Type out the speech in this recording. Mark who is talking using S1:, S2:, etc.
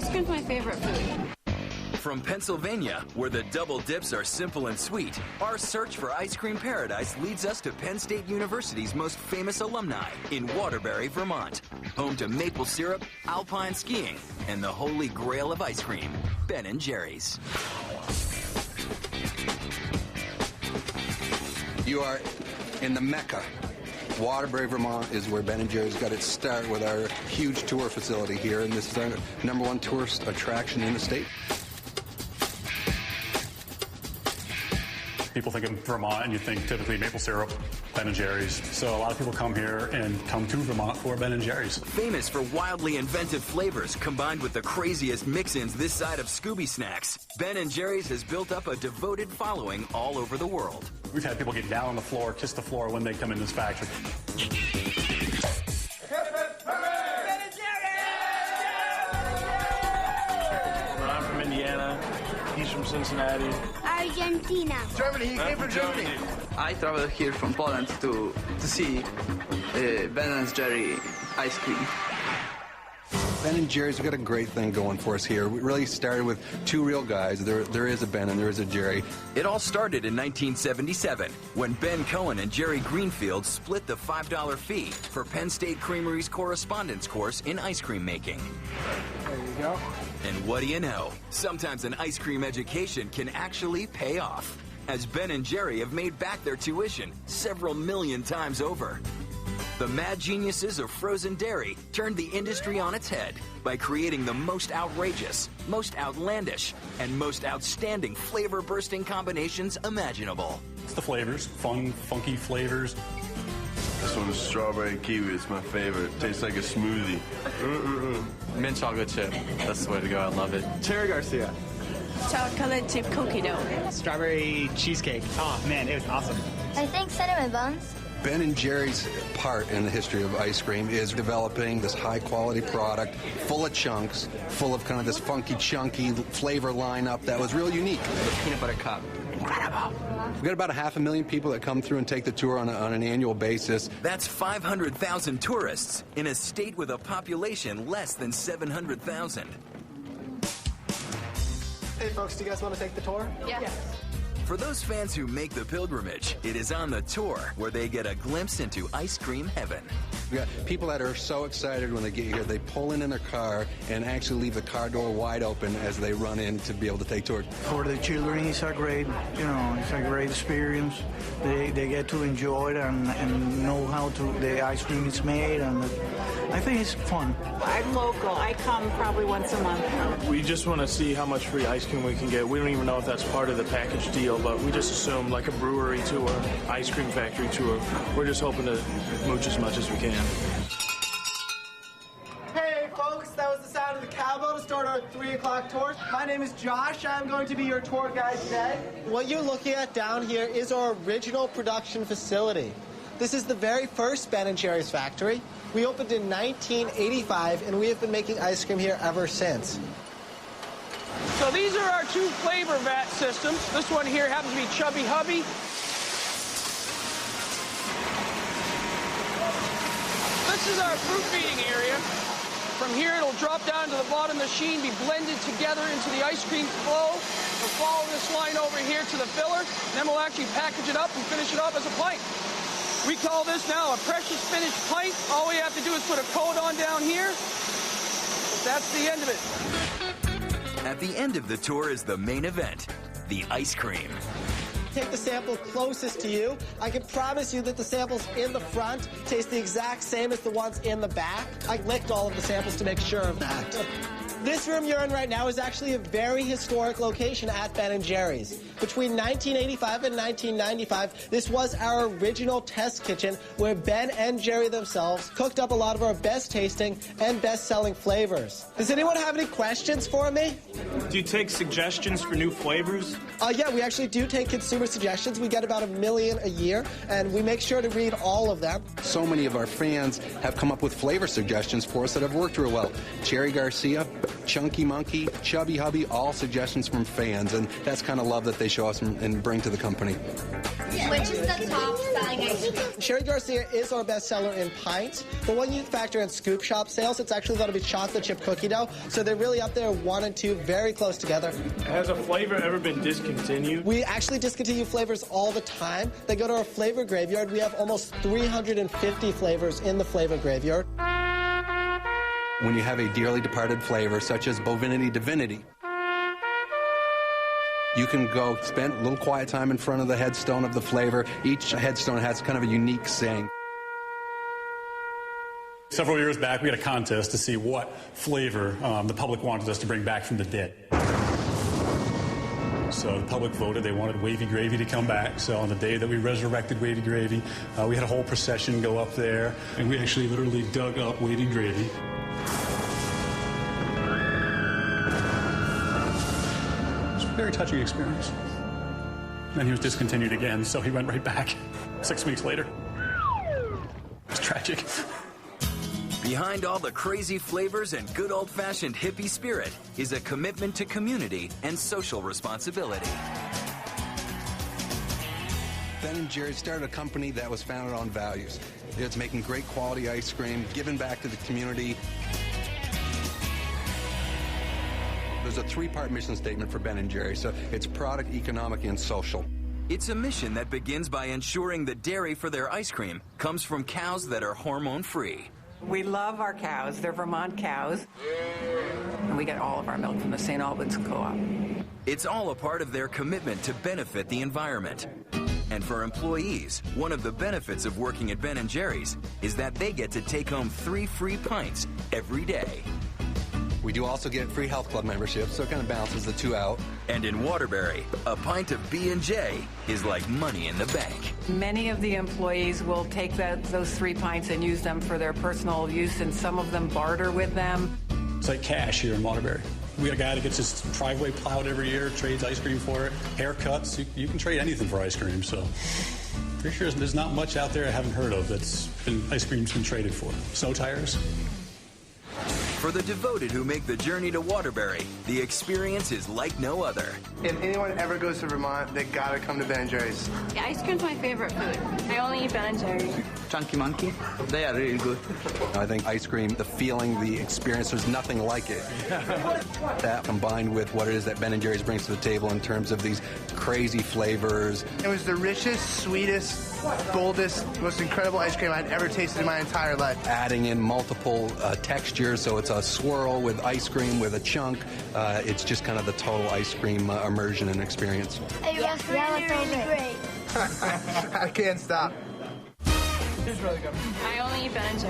S1: cream's my favorite food.
S2: From Pennsylvania, where the double dips are simple and sweet, our search for ice cream paradise leads us to Penn State University's most famous alumni in Waterbury, Vermont, home to maple syrup, alpine skiing, and the holy grail of ice cream, Ben & Jerry's.
S3: You are in the Mecca. Waterbury, Vermont is where Ben & Jerry's got its start with our huge tour facility here, and this is our #1 tourist attraction in the state.
S4: People think of Vermont and you think typically maple syrup, Ben & Jerry's. So a lot of people come here and come to Vermont for Ben & Jerry's.
S2: Famous for wildly inventive flavors combined with the craziest mix-ins this side of Scooby Snacks, Ben & Jerry's has built up a devoted following all over the world.
S4: We've had people get down on the floor, kiss the floor when they come in this factory.
S5: I'm from Indiana. He's from Cincinnati.
S6: Argentina.
S3: Germany, he came from Germany.
S7: I traveled here from Poland to see Ben & Jerry ice cream.
S3: Ben & Jerry's, we've got a great thing going for us here. We really started with two real guys. There is a Ben and there is a Jerry.
S2: It all started in 1977 when Ben Cohen and Jerry Greenfield split the $5 fee for Penn State Creamery's correspondence course in ice cream making.
S3: There you go.
S2: And what do you know? Sometimes an ice cream education can actually pay off, as Ben & Jerry have made back their tuition several million times over. The mad geniuses of frozen dairy turned the industry on its head by creating the most outrageous, most outlandish, and most outstanding flavor-bursting combinations imaginable.
S4: It's the flavors, fun, funky flavors.
S8: This one's strawberry kiwi. It's my favorite. Tastes like a smoothie.
S9: Mint chocolate chip. That's the way to go. I love it.
S10: Cherry Garcia.
S1: Chocolate chip cookie dough.
S10: Strawberry cheesecake. Oh, man, it was awesome.
S6: I think cinnamon buns.
S3: Ben & Jerry's part in the history of ice cream is developing this high-quality product full of chunks, full of kind of this funky, chunky flavor lineup that was real unique.
S7: The peanut butter cup. Incredible.
S3: We've got about 500,000 people that come through and take the tour on an annual basis.
S2: That's 500,000 tourists in a state with a population less than 700,000.
S10: Hey, folks, do you guys want to take the tour?
S1: Yes.
S2: For those fans who make the pilgrimage, it is on the tour where they get a glimpse into ice cream heaven.
S3: We got people that are so excited when they get here. They pull in their car and actually leave the car door wide open as they run in to be able to take tours.
S11: For the children, it's a great, it's a great experience. They get to enjoy it and know how the ice cream is made, and I think it's fun.
S1: I'm local. I come probably once a month.
S5: We just want to see how much free ice cream we can get. We don't even know if that's part of the package deal, but we just assume like a brewery tour, ice cream factory tour. We're just hoping to mooch as much as we can.
S10: Hey, folks, that was the sound of the cowbell to start our 3 o'clock tour. My name is Josh. I'm going to be your tour guide today. What you're looking at down here is our original production facility. This is the very first Ben & Jerry's factory. We opened in 1985, and we have been making ice cream here ever since.
S12: So these are our two flavor vat systems. This one here happens to be Chubby Hubby. This is our fruit feeding area. From here, it'll drop down to the bottom of the machine, be blended together into the ice cream flow. We'll follow this line over here to the filler, and then we'll actually package it up and finish it up as a pint. We call this now a precious finished pint. All we have to do is put a coat on down here. That's the end of it.
S2: At the end of the tour is the main event, the ice cream.
S10: Take the sample closest to you. I can promise you that the samples in the front taste the exact same as the ones in the back. I licked all of the samples to make sure of that. This room you're in right now is actually a very historic location at Ben & Jerry's. Between 1985 and 1995, this was our original test kitchen where Ben and Jerry themselves cooked up a lot of our best tasting and best selling flavors. Does anyone have any questions for me?
S5: Do you take suggestions for new flavors?
S10: Yeah, we actually do take consumer suggestions. We get about 1 million a year, and we make sure to read all of them.
S3: So many of our fans have come up with flavor suggestions for us that have worked real well. Cherry Garcia, Chunky Monkey, Chubby Hubby, all suggestions from fans, and that's kind of love that they show us and bring to the company.
S6: Which is the top selling ice cream?
S10: Cherry Garcia is our bestseller in pints, but when you factor in scoop shop sales, it's actually going to be chocolate chip cookie dough. So they're really up there, 1 and 2, very close together.
S5: Has a flavor ever been discontinued?
S10: We actually discontinue flavors all the time. They go to our flavor graveyard. We have almost 350 flavors in the flavor graveyard.
S3: When you have a dearly departed flavor, such as Bovinity Divinity, you can go spend a little quiet time in front of the headstone of the flavor. Each headstone has kind of a unique saying.
S4: Several years back, we had a contest to see what flavor the public wanted us to bring back from the dead. So the public voted. They wanted Wavy Gravy to come back. So on the day that we resurrected Wavy Gravy, we had a whole procession go up there, and we actually literally dug up Wavy Gravy. Very touching experience. Then he was discontinued again, so he went right back 6 weeks later. It's tragic.
S2: Behind all the crazy flavors and good old-fashioned hippie spirit is a commitment to community and social responsibility.
S3: Ben & Jerry's started a company that was founded on values. It's making great quality ice cream, giving back to the community. There's a 3-part mission statement for Ben & Jerry's, so it's product, economic, and social.
S2: It's a mission that begins by ensuring the dairy for their ice cream comes from cows that are hormone-free.
S13: We love our cows. They're Vermont cows. And we get all of our milk from the St. Albans Co-op.
S2: It's all a part of their commitment to benefit the environment. And for employees, one of the benefits of working at Ben & Jerry's is that they get to take home 3 free pints every day.
S3: We do also get free health club memberships, so it kind of balances the 2 out.
S2: And in Waterbury, a pint of B&J is like money in the bank.
S13: Many of the employees will take those 3 pints and use them for their personal use, and some of them barter with them.
S4: It's like cash here in Waterbury. We got a guy that gets his driveway plowed every year, trades ice cream for it. Haircuts, you can trade anything for ice cream, so pretty sure there's not much out there I haven't heard of that's been ice cream's been traded for. Snow tires.
S2: For the devoted who make the journey to Waterbury, the experience is like no other.
S14: If anyone ever goes to Vermont, they gotta come to Ben & Jerry's.
S1: Yeah, ice cream's my favorite food. I only eat Ben & Jerry's.
S7: Chunky Monkey, they are really good.
S3: I think ice cream, the feeling, the experience, there's nothing like it. That combined with what it is that Ben & Jerry's brings to the table in terms of these crazy flavors.
S14: It was the richest, sweetest, boldest, most incredible ice cream I'd ever tasted in my entire life.
S3: Adding in multiple textures, so it's a swirl with ice cream with a chunk. It's just kind of the total ice cream immersion and experience.
S6: It was really great.
S14: I can't stop.
S1: I only eat Ben & Jerry's.